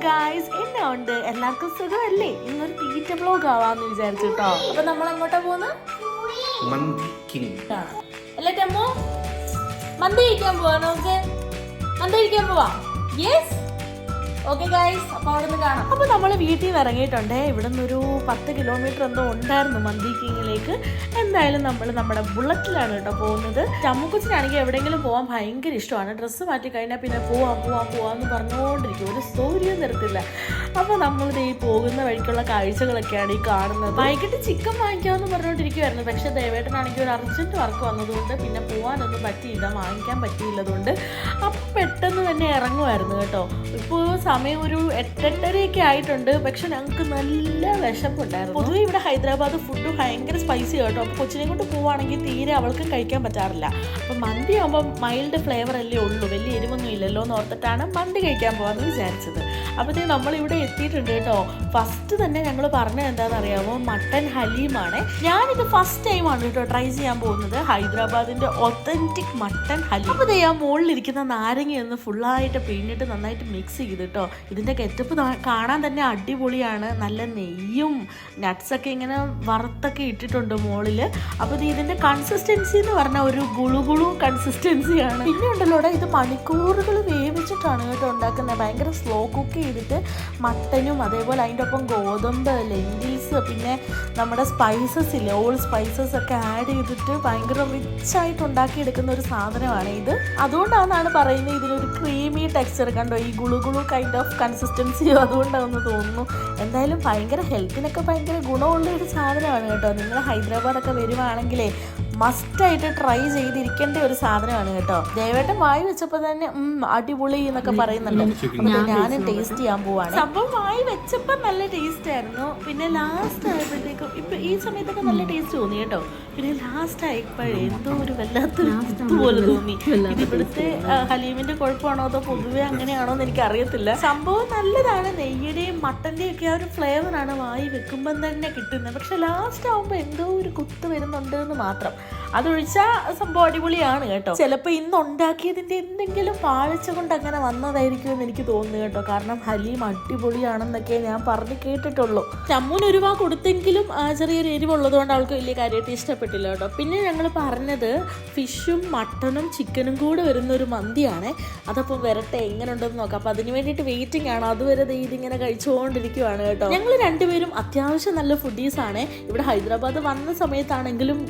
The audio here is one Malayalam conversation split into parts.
ഗായ്സ്, എന്നാ ഉണ്ട്? എല്ലാവർക്കും സുഖമല്ലേ? ഇന്നൊരു തീറ്റ ബ്ലോഗ് ആവാന്ന് വിചാരിച്ചിട്ടോ. അപ്പൊ നമ്മൾ എങ്ങോട്ടാ പോകുന്നത്? അല്ലേ ടെമ്മോ? മന്തി കഴിക്കാൻ പോവാ. നമുക്ക് മന്തി കഴിക്കാൻ പോവാ. യെസ്, ഓക്കെ ഗൈസ്, അപ്പൊ അവിടെ നിന്ന് കാണാം. അപ്പൊ നമ്മൾ വീട്ടിൽ നിന്ന് ഇറങ്ങിയിട്ടുണ്ട്. ഇവിടെ നിന്നൊരു 10 കിലോമീറ്റർ എന്തോ ഉണ്ടായിരുന്നു മന്തി കിങ്ങിലേക്ക്. എന്തായാലും നമ്മൾ നമ്മുടെ ബുള്ളറ്റിലാണ് കേട്ടോ പോകുന്നത്. ചമ്മുക്കുച്ചിനാണെങ്കിൽ എവിടെയെങ്കിലും പോകാൻ ഭയങ്കര ഇഷ്ടമാണ്. ഡ്രസ്സ് മാറ്റി കഴിഞ്ഞാൽ പിന്നെ പോവാന്ന് പറഞ്ഞുകൊണ്ടിരിക്കും, ഒരു സൗകര്യം തരത്തില്ല. അപ്പൊ നമ്മളിത് ഈ പോകുന്ന വഴിക്കുള്ള കാഴ്ചകളൊക്കെയാണ് ഈ കാണുന്നത്. വൈകിട്ട് ചിക്കൻ വാങ്ങിക്കാമെന്ന് പറഞ്ഞുകൊണ്ടിരിക്കുവായിരുന്നു. പക്ഷെ ദേവേട്ടനാണെങ്കിൽ ഒരു അർജന്റ് വർക്ക് വന്നതുകൊണ്ട് പിന്നെ പോകാനൊന്നും പറ്റിയില്ല, വാങ്ങിക്കാൻ പറ്റിയില്ലതുകൊണ്ട് അപ്പം പെട്ടെന്ന് തന്നെ ഇറങ്ങുമായിരുന്നു കേട്ടോ. ഇപ്പോൾ സമയം ഒരു 8:30 ആയിട്ടുണ്ട്. പക്ഷെ ഞങ്ങൾക്ക് നല്ല വിശപ്പുണ്ടായിരുന്നു. പൊതുവെ ഇവിടെ ഹൈദരാബാദ് ഫുഡ് ഭയങ്കര സ്പൈസി കേട്ടോ. അപ്പോൾ കൊച്ചിനെ കൊണ്ട് പോവുകയാണെങ്കിൽ തീരെ അവൾക്ക് കഴിക്കാൻ പറ്റാറില്ല. അപ്പം മന്തി ആകുമ്പോൾ മൈൽഡ് ഫ്ലേവർ അല്ലേ ഉള്ളൂ, വലിയ എരിവൊന്നും ഇല്ലല്ലോ എന്ന് ഓർത്തിട്ടാണ് മന്തി കഴിക്കാൻ പോകാമെന്ന് വിചാരിച്ചത്. അപ്പോഴത്തേക്ക് നമ്മളിവിടെ എത്തിയിട്ടുണ്ട് കേട്ടോ. ഫസ്റ്റ് തന്നെ ഞങ്ങൾ പറഞ്ഞത് എന്താണെന്ന് അറിയാമോ? മട്ടൻ ഹലീമാണ്. ഞാനിത് ഫസ്റ്റ് ടൈമാണ് കേട്ടോ ട്രൈ ചെയ്യാൻ പോകുന്നത്. ഹൈദരാബാദിൻ്റെ ഒത്തൻറ്റിക് മട്ടൻ ഹലീം. അപ്പോൾ ആ മുകളിലിരിക്കുന്ന നാരങ്ങയൊന്ന് ഫുള്ളായിട്ട് പിഴിഞ്ഞിട്ട് നന്നായിട്ട് മിക്സ് ചെയ്ത് കേട്ടോ. ഇതിൻ്റെ ഗെറ്റപ്പ് കാണാൻ തന്നെ അടിപൊളിയാണ്. നല്ല നെയ്യും നട്ട്സൊക്കെ ഇങ്ങനെ വറുത്തൊക്കെ ഇട്ടിട്ടുണ്ട് മുകളിൽ. അപ്പോൾ ഇതിൻ്റെ കൺസിസ്റ്റൻസി എന്ന് പറഞ്ഞാൽ ഒരു ഗുളുഗുളു കൺസിസ്റ്റൻസിയാണ്. പിന്നെ ഉണ്ടല്ലോ, ഇത് മണിക്കൂറുകൾ വേവിച്ചിട്ടാണ് കേട്ടോ ഉണ്ടാക്കുന്നത്. ഭയങ്കര സ്ലോ കുക്ക് ചെയ്തിട്ട് മട്ടനും അതേപോലെ അതിൻ്റെ ഒപ്പം ഗോതമ്പ്, ലെൻറ്റിൽസ്, പിന്നെ നമ്മുടെ സ്പൈസസ് ഇല്ലേ, ഓൾ സ്പൈസസ് ഒക്കെ ആഡ് ചെയ്തിട്ട് ഭയങ്കര റിച്ചായിട്ട് ഉണ്ടാക്കിയെടുക്കുന്ന ഒരു സാധനമാണ് ഇത്. അതുകൊണ്ടാണെന്നാണ് പറയുന്നത് ഇതിനൊരു ക്രീമി ടെക്സ്ചർ. കണ്ടോ, ഈ ഗുളുഗുളു കൈൻഡ് ഓഫ് കൺസിസ്റ്റൻസിയോ അതുകൊണ്ടാണെന്ന് തോന്നുന്നു. എന്തായാലും ഭയങ്കര ഹെൽത്തിനൊക്കെ ഭയങ്കര ഗുണമുള്ള ഒരു സാധനമാണ് കേട്ടോ. നിങ്ങൾ ഹൈദരാബാദൊക്കെ വരുവാണെങ്കിലേ മസ്റ്റായിട്ട് ട്രൈ ചെയ്തിരിക്കേണ്ട ഒരു സാധനമാണ് കേട്ടോ. ദേവേട്ടൻ വായി വെച്ചപ്പോൾ തന്നെ അടിപൊളി എന്നൊക്കെ പറയുന്നുണ്ട്. അപ്പോൾ ഞാനും ടേസ്റ്റ് ചെയ്യാൻ പോവാണ്. സംഭവം വായി വെച്ചപ്പോൾ നല്ല ടേസ്റ്റ് ആയിരുന്നു. പിന്നെ ലാസ്റ്റ് ആയപ്പോഴത്തേക്കും ഇപ്പം ഈ സമയത്തൊക്കെ നല്ല ടേസ്റ്റ് തോന്നി കേട്ടോ. പിന്നെ ലാസ്റ്റ് ആയപ്പോഴേ എന്തോ ഒരു വല്ലാത്തൊരു പോലെ തോന്നി. ഇത് ഇവിടുത്തെ ഹലീമിന്റെ കുഴപ്പമാണോ അതോ പൊതുവെ അങ്ങനെയാണോ എന്ന് എനിക്ക് അറിയത്തില്ല. സംഭവം നല്ലതാണ്. നെയ്യുടെയും മട്ടന്റെയും ഒക്കെ ആ ഒരു ഫ്ലേവറാണ് വായി വെക്കുമ്പം തന്നെ കിട്ടുന്നത്. പക്ഷെ ലാസ്റ്റ് ആവുമ്പോൾ എന്തോ ഒരു കുത്ത് വരുന്നുണ്ട് എന്ന് മാത്രം. അതൊഴിച്ചാൽ സംഭവം അടിപൊളിയാണ് കേട്ടോ. ചിലപ്പോൾ ഇന്ന് ഉണ്ടാക്കിയതിൻ്റെ എന്തെങ്കിലും പാളിച്ച കൊണ്ട് അങ്ങനെ വന്നതായിരിക്കും എന്ന് എനിക്ക് തോന്നുന്നു കേട്ടോ. കാരണം ഹലീം അടിപൊളിയാണെന്നൊക്കെ ഞാൻ പറഞ്ഞ് കേട്ടിട്ടുള്ളൂ. ചമ്മൂന് ഒരു വാ കൊടുത്തെങ്കിലും ചെറിയൊരു എരിവുള്ളത് കൊണ്ട് അവൾക്ക് വലിയ കാര്യമായിട്ട് ഇഷ്ടപ്പെട്ടില്ല കേട്ടോ. പിന്നെ ഞങ്ങൾ പറഞ്ഞത് ഫിഷും മട്ടണും ചിക്കനും കൂടെ വരുന്ന ഒരു മന്തിയാണ്. അതപ്പോൾ വരട്ടെ എങ്ങനെ ഉണ്ടെന്ന് നോക്കാം. അപ്പോൾ അതിന് വേണ്ടിയിട്ട് വെയിറ്റിംഗ് ആണ്. അതുവരെ ഇതിങ്ങനെ കഴിച്ചുകൊണ്ടിരിക്കുവാണ് കേട്ടോ. ഞങ്ങൾ രണ്ടുപേരും അത്യാവശ്യം നല്ല ഫുഡീസാണ്. ഇവിടെ ഹൈദരാബാദ് വന്ന സമയത്താണെങ്കിലും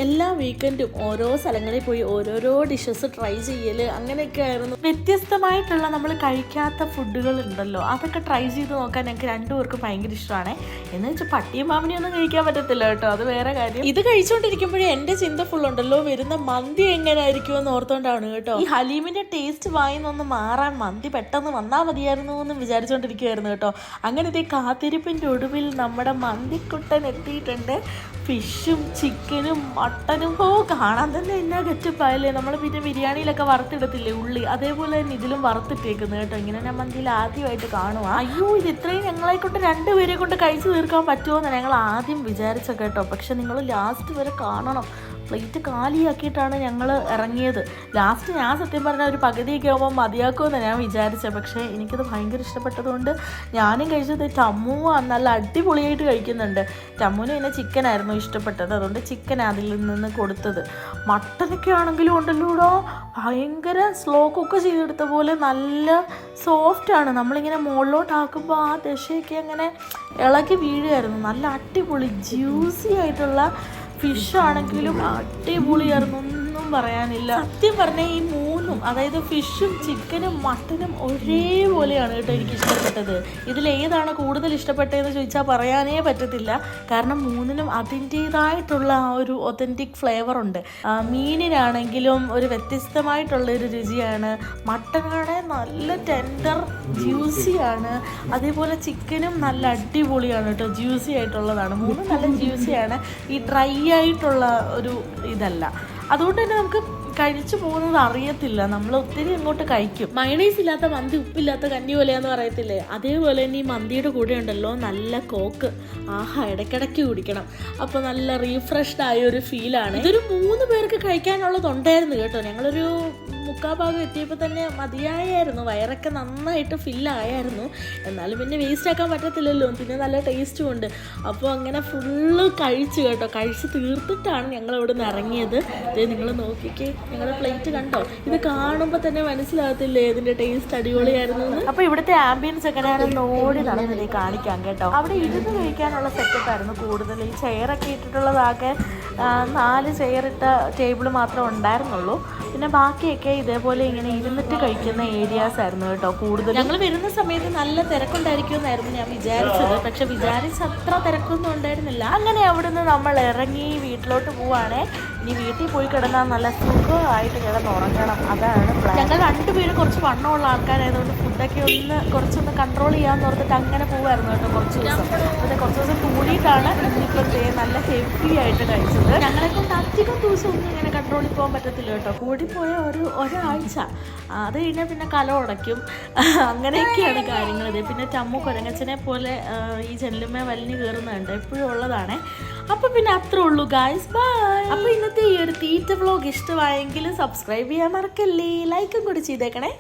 എല്ലാ വീക്കെൻഡും ഓരോ സ്ഥലങ്ങളിൽ പോയി ഓരോരോ ഡിഷസ് ട്രൈ ചെയ്യൽ അങ്ങനെയൊക്കെ ആയിരുന്നു. വ്യത്യസ്തമായിട്ടുള്ള നമ്മൾ കഴിക്കാത്ത ഫുഡുകൾ ഉണ്ടല്ലോ, അതൊക്കെ ട്രൈ ചെയ്ത് നോക്കാൻ ഞങ്ങൾക്ക് രണ്ടുപേർക്കും ഭയങ്കര ഇഷ്ടമാണ്. എന്ന് വെച്ചാൽ പട്ടിയും മാമിനെയും ഒന്നും കഴിക്കാൻ പറ്റത്തില്ല കേട്ടോ, അത് വേറെ കാര്യം. ഇത് കഴിച്ചുകൊണ്ടിരിക്കുമ്പോഴേ എൻ്റെ ചിന്ത ഫുള്ളുണ്ടല്ലോ വരുന്ന മന്തി എങ്ങനെയായിരിക്കും എന്ന് ഓർത്തോണ്ടാണ് കേട്ടോ. ഈ ഹലീമിൻ്റെ ടേസ്റ്റ് വായിന്നൊന്ന് മാറാൻ മന്തി പെട്ടെന്ന് വന്നാൽ മതിയായിരുന്നു എന്ന് വിചാരിച്ചുകൊണ്ടിരിക്കുമായിരുന്നു കേട്ടോ. അങ്ങനത്തെ കാത്തിരിപ്പിൻ്റെ ഒടുവിൽ നമ്മുടെ മന്തിക്കുട്ടൻ എത്തിയിട്ടുണ്ട്. ഫിഷും ചിക്കനും മട്ടനും കാണാൻ തന്നെ എന്നാ ഗെറ്റപ്പായല്ലേ. നമ്മൾ പിന്നെ ബിരിയാണിയിലൊക്കെ വറുത്തിടത്തില്ലേ ഉള്ളി, അതേപോലെ തന്നെ ഇതിലും വറുത്തിട്ടേക്കുന്നത് കേട്ടോ. ഇങ്ങനെ ഞാൻ മന്തിയിൽ ആദ്യമായിട്ട് കാണുക. അയ്യോ, ഇത് ഇത്രയും ഞങ്ങളെ കൊണ്ട് രണ്ടുപേരെ കൊണ്ട് കഴിച്ചു തീർക്കാൻ പറ്റുമോ എന്ന് ഞങ്ങൾ ആദ്യം വിചാരിച്ച കേട്ടോ. പക്ഷെ നിങ്ങൾ ലാസ്റ്റ് വരെ കാണണം. പ്ലേറ്റ് കാലിയാക്കിയിട്ടാണ് ഞങ്ങൾ ഇറങ്ങിയത്. ലാസ്റ്റ് ഞാൻ സത്യം പറഞ്ഞാൽ ഒരു പകുതിയൊക്കെ ആകുമ്പോൾ മതിയാക്കുമെന്ന് ഞാൻ വിചാരിച്ചത്. പക്ഷേ എനിക്കത് ഭയങ്കര ഇഷ്ടപ്പെട്ടതുകൊണ്ട് ഞാനും കഴിച്ചത്. ടമ്മു നല്ല അടിപൊളിയായിട്ട് കഴിക്കുന്നുണ്ട്. ടമ്മുവിന് പിന്നെ ചിക്കനായിരുന്നു ഇഷ്ടപ്പെട്ടത്, അതുകൊണ്ട് ചിക്കൻ അതിൽ നിന്ന് കൊടുത്തത്. മട്ടനൊക്കെ ആണെങ്കിലും ഉണ്ടല്ലോ ഭയങ്കര സ്ലോ കുക്ക് ചെയ്തെടുത്ത പോലെ നല്ല സോഫ്റ്റാണ്. നമ്മളിങ്ങനെ മുകളിലോട്ടാക്കുമ്പോൾ ആ ദശയൊക്കെ അങ്ങനെ ഇളകി വീഴുമായിരുന്നു. നല്ല അടിപൊളി ജ്യൂസി ആയിട്ടുള്ള ഫിഷ് ആണെങ്കിലും അടിപൊളിയായിരുന്നു, ഒന്നും പറയാനില്ല. സത്യം പറഞ്ഞാൽ ഈ മൂന്നും, അതായത് ഫിഷും ചിക്കനും മട്ടനും ഒരേപോലെയാണ് കേട്ടോ എനിക്ക് ഇഷ്ടപ്പെട്ടത്. ഇതിലേതാണ് കൂടുതൽ ഇഷ്ടപ്പെട്ടതെന്ന് ചോദിച്ചാൽ പറയാനേ പറ്റത്തില്ല. കാരണം മൂന്നിനും അതിൻ്റേതായിട്ടുള്ള ആ ഒരു ഒതൻറ്റിക് ഫ്ലേവർ ഉണ്ട്. മീനിനാണെങ്കിലും ഒരു വ്യത്യസ്തമായിട്ടുള്ളൊരു രുചിയാണ്. മട്ടനാണ് നല്ല ടെൻഡർ ജ്യൂസിയാണ്. അതേപോലെ ചിക്കനും നല്ല അടിപൊളിയാണ് കേട്ടോ, ജ്യൂസി ആയിട്ടുള്ളതാണ്. മൂന്നും നല്ല ജ്യൂസിയാണ്. ഈ ഡ്രൈ ആയിട്ടുള്ള ഒരു ഇതല്ല. അതുകൊണ്ട് തന്നെ നമുക്ക് കഴിച്ചു പോകുന്നത് അറിയത്തില്ല. നമ്മൾ ഒത്തിരി അങ്ങോട്ട് കഴിക്കും. മയണൈസ് ഇല്ലാത്ത മന്തി ഉപ്പില്ലാത്ത കഞ്ഞി പോലെയാന്ന് പറയത്തില്ലേ, അതേപോലെ തന്നെ ഈ മന്തിയുടെ കൂടെ ഉണ്ടല്ലോ നല്ല കോക്ക്. ആഹാ, ഇടയ്ക്കിടയ്ക്ക് കുടിക്കണം. അപ്പോൾ നല്ല റീഫ്രഷ്ഡ് ആയ ഒരു ഫീലാണ്. ഇതൊരു 3 പേർക്ക് കഴിക്കാനുള്ളതുണ്ടായിരുന്നു കേട്ടോ. ഞങ്ങളൊരു ഭാഗം എത്തിയപ്പോൾ തന്നെ മതിയായിരുന്നു, വയറൊക്കെ നന്നായിട്ട് ഫില്ലായായിരുന്നു. എന്നാലും പിന്നെ വേസ്റ്റ് ആക്കാൻ പറ്റത്തില്ലല്ലോ, പിന്നെ നല്ല ടേസ്റ്റും ഉണ്ട്. അപ്പോൾ അങ്ങനെ ഫുള്ള് കഴിച്ചു കേട്ടോ. കഴിച്ച് തീർത്തിട്ടാണ് ഞങ്ങൾ ഇവിടെ നിന്ന് ഇറങ്ങിയത്. നിങ്ങൾ നോക്കിക്കേ, ഞങ്ങളുടെ പ്ലേറ്റ് കണ്ടോ? ഇത് കാണുമ്പോൾ തന്നെ മനസ്സിലാകത്തില്ലേ ഇതിൻ്റെ ടേസ്റ്റ് അടിപൊളിയായിരുന്നു എന്ന്. അപ്പോൾ ഇവിടുത്തെ ആംബിയൻസ് ഒക്കെ ഞാൻ ഓടി നടന്നില്ലേ കാണിക്കാം കേട്ടോ. അവിടെ ഇരുന്ന് കഴിക്കാനുള്ള സെറ്റപ്പായിരുന്നു കൂടുതൽ. ഈ ചെയറൊക്കെ ഇട്ടിട്ടുള്ളതാകെ 4 ചെയറിട്ട ടേബിൾ മാത്രമേ ഉണ്ടായിരുന്നുള്ളൂ. പിന്നെ ബാക്കിയൊക്കെ ഇതേപോലെ ഇങ്ങനെ ഇരുന്നിട്ട് കഴിക്കുന്ന ഏരിയാസ് ആയിരുന്നു കേട്ടോ കൂടുതൽ. ഞങ്ങൾ വരുന്ന സമയത്ത് നല്ല തിരക്കുണ്ടായിരിക്കുമെന്നായിരുന്നു ഞാൻ വിചാരിച്ചത്. പക്ഷെ വിചാരിച്ച അത്ര തിരക്കൊന്നും ഉണ്ടായിരുന്നില്ല. അങ്ങനെ അവിടുന്ന് നമ്മൾ ഇറങ്ങി വീട്ടിലോട്ട് പോവാണേ. ഇനി വീട്ടിൽ പോയി കിടന്നാൽ നല്ല സുഖമായിട്ട് കിടന്നുറങ്ങണം, അതാണ് പ്ലാൻ. ഞങ്ങൾ 2 പേരും കുറച്ച് വണ്ണമുള്ള ആൾക്കാരായതുകൊണ്ട് ഫുഡൊക്കെ കുറച്ചൊന്ന് കൺട്രോൾ ചെയ്യാമെന്ന് ഓർത്തിട്ട് അങ്ങനെ പോകുമായിരുന്നു കേട്ടോ കുറച്ച് ദിവസം. പിന്നെ കുറച്ച് ദിവസം കൂടിയിട്ടാണ് ഇന്നിപ്പോൾ നല്ല ഹെവി ആയിട്ട് കഴിച്ചത്. ഞങ്ങളെ കൊണ്ട് അധികം ദിവസം ഒന്നും ഇങ്ങനെ കൺട്രോളിൽ പോകാൻ പറ്റത്തില്ല കേട്ടോ. കൂടിപ്പോയ ഒരാഴ്ച, അത് കഴിഞ്ഞാൽ പിന്നെ കല ഉടയ്ക്കും. അങ്ങനെയൊക്കെയാണ് കാര്യങ്ങൾ. പിന്നെ ചമ്മു കുരങ്ങച്ചനെ പോലെ ഈ ജനലുമേ വലിഞ്ഞു കയറുന്നുണ്ട്, എപ്പോഴും ഉള്ളതാണേ. അപ്പോൾ പിന്നെ അത്രേ ഉള്ളൂ ഗായ്സ്, ബൈ. അപ്പോൾ ഇന്നത്തെ ഈ ഒരു തീറ്റ വ്ലോഗ് ഇഷ്ടമായെങ്കിൽ സബ്സ്ക്രൈബ് ചെയ്യാൻ മറക്കല്ലേ, ലൈക്കും കൂടി ചെയ്തേക്കണേ.